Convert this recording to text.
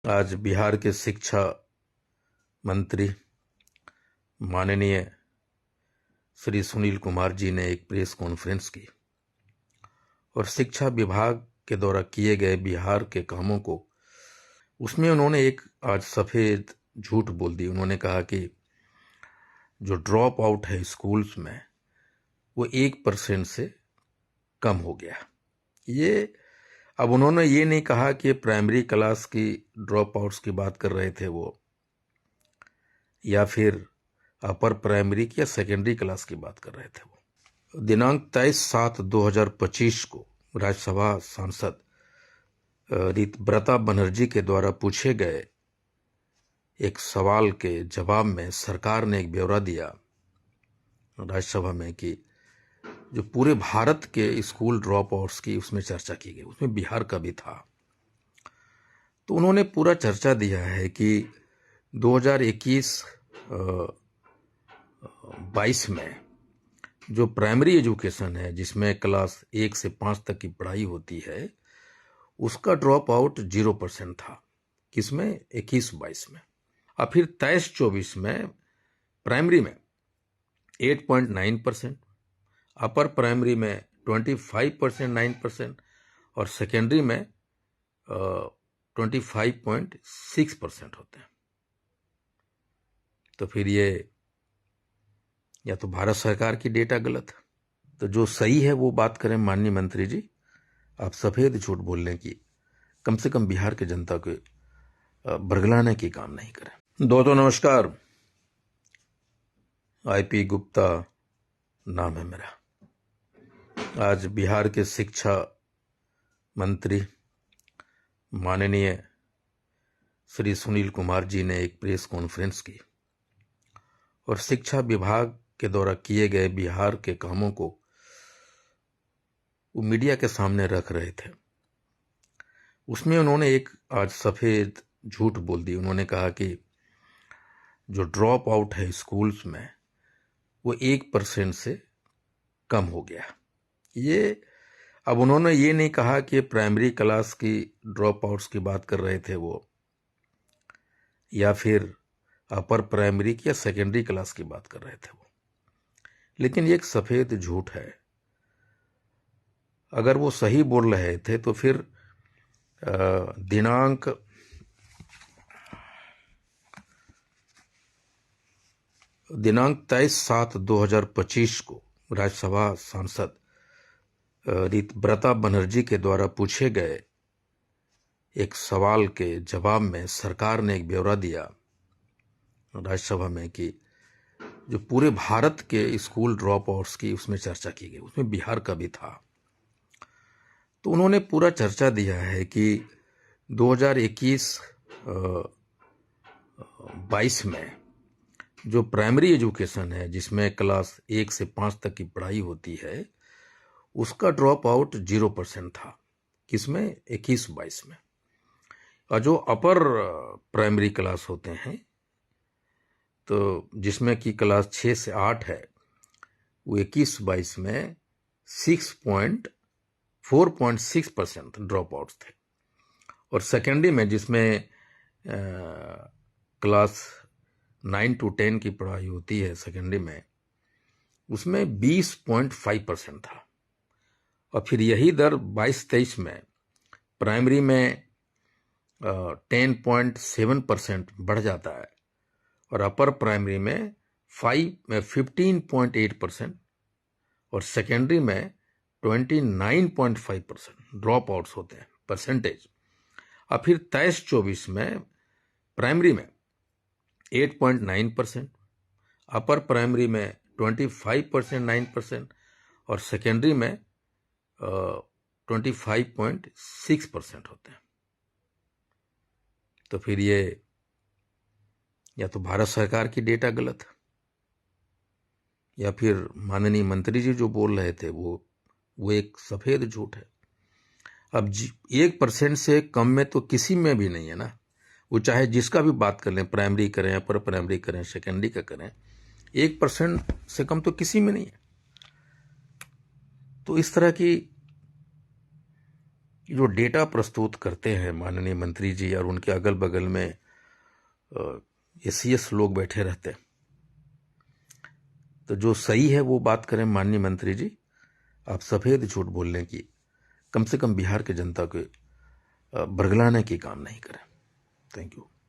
आज बिहार के शिक्षा मंत्री माननीय श्री सुनील कुमार जी ने एक प्रेस कॉन्फ्रेंस की और शिक्षा विभाग के द्वारा किए गए बिहार के कामों को उसमें उन्होंने एक आज सफेद झूठ बोल दी। उन्होंने कहा कि जो ड्रॉप आउट है स्कूल्स में वो 1% से कम हो गया। ये अब उन्होंने ये नहीं कहा कि प्राइमरी क्लास की ड्रॉप आउट्स की बात कर रहे थे वो, या फिर अपर प्राइमरी की या सेकेंडरी क्लास की बात कर रहे थे वो। दिनांक 23/7/2025 को राज्यसभा सांसद रीतब्रता बनर्जी के द्वारा पूछे गए एक सवाल के जवाब में सरकार ने एक ब्यौरा दिया राज्यसभा में कि जो पूरे भारत के स्कूल ड्रॉप आउट्स की उसमें चर्चा की गई, उसमें बिहार का भी था। तो उन्होंने पूरा चर्चा दिया है कि 2021-22 में जो प्राइमरी एजुकेशन है जिसमें क्लास 1 से 5 तक की पढ़ाई होती है उसका ड्रॉप आउट 0% था। किसमें? 21-22 में। और फिर 23-24 में प्राइमरी में 8.9%, अपर प्राइमरी में 25% 9% और सेकेंडरी में 25.6% होते हैं। तो फिर ये या तो भारत सरकार की डेटा गलत है, तो जो सही है वो बात करें। माननीय मंत्री जी, आप सफेद झूठ बोलने की, कम से कम बिहार के जनता को बरगलाने की काम नहीं करें। दोस्तों नमस्कार, IP गुप्ता नाम है मेरा। आज बिहार के शिक्षा मंत्री माननीय श्री सुनील कुमार जी ने एक प्रेस कॉन्फ्रेंस की और शिक्षा विभाग के द्वारा किए गए बिहार के कामों को वो मीडिया के सामने रख रहे थे। उसमें उन्होंने एक आज सफेद झूठ बोल दी। उन्होंने कहा कि जो ड्रॉप आउट है स्कूल्स में वो 1% से कम हो गया। ये अब उन्होंने ये नहीं कहा कि प्राइमरी क्लास की ड्रॉप आउट्स की बात कर रहे थे वो, या फिर अपर प्राइमरी की या सेकेंडरी क्लास की बात कर रहे थे वो, लेकिन ये एक सफेद झूठ है। अगर वो सही बोल रहे थे तो फिर दिनांक 23/7/2025 को राज्यसभा सांसद रीतब्रता बनर्जी के द्वारा पूछे गए एक सवाल के जवाब में सरकार ने एक ब्यौरा दिया राज्यसभा में कि जो पूरे भारत के स्कूल ड्रॉप आउट्स की उसमें चर्चा की गई, उसमें बिहार का भी था। तो उन्होंने पूरा चर्चा दिया है कि 2021-22 में जो प्राइमरी एजुकेशन है जिसमें क्लास 1 से 5 तक की पढ़ाई होती है उसका ड्रॉप आउट 0% था। किसमें? 21-22 में। और जो अपर प्राइमरी क्लास होते हैं, तो जिसमें कि क्लास 6 से 8 है, वो 21-22 में 4.6% ड्रॉप आउट्स थे। और सेकेंडरी में जिसमें क्लास 9 to 10 की पढ़ाई होती है सेकेंडरी में, उसमें 20.5% था। और फिर यही दर 22-23 में प्राइमरी में 10.7% बढ़ जाता है और अपर प्राइमरी में 15.8% और सेकेंडरी में 29.5% ड्रॉप आउट्स होते हैं परसेंटेज। और फिर 23-24 में प्राइमरी में 8.9%, अपर प्राइमरी में 25% 9% और सेकेंडरी में 25.6% होते हैं। तो फिर ये या तो भारत सरकार की डेटा गलत है, या फिर माननीय मंत्री जी जो बोल रहे थे वो एक सफेद झूठ है। अब 1% से कम में तो किसी में भी नहीं है ना। वो चाहे जिसका भी बात कर लें, प्राइमरी करें, अपर प्राइमरी करें, सेकेंडरी का करें, 1% से कम तो किसी में नहीं है। तो इस तरह की कि जो डेटा प्रस्तुत करते हैं माननीय मंत्री जी और उनके अगल बगल में एसीएस लोग बैठे रहते हैं, तो जो सही है वो बात करें माननीय मंत्री जी। आप सफेद झूठ बोलने की, कम से कम बिहार के जनता को बरगलाने की काम नहीं करें। Thank you.